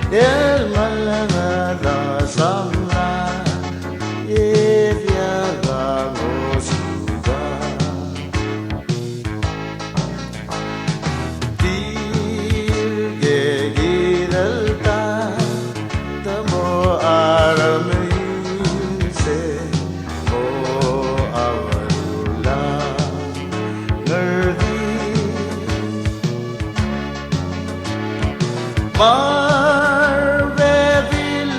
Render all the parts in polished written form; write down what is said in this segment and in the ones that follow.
El malanga samna ye vyaga gosuga tirge giralta tamo aramayin se mo awarula ngerdi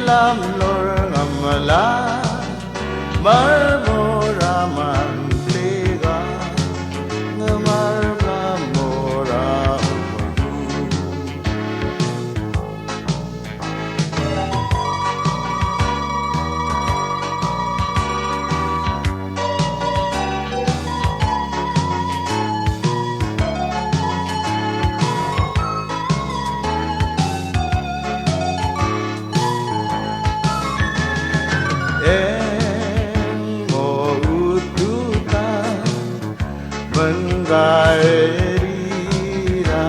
Lam lor ngamala marmora mantega ngamar mora Mengairira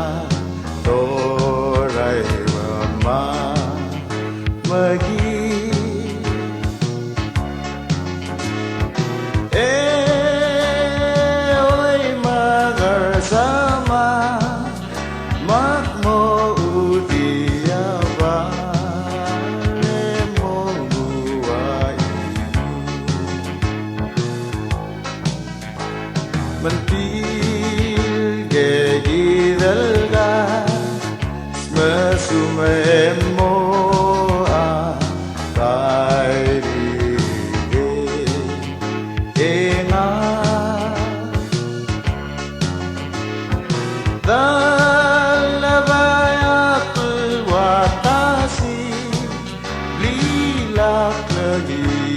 torai mama magi oi magar sama makmo udiaba lemonguai Gidalga Smesumemo a Tairige Enga Dalabaya Tulwatasi Lilak lagi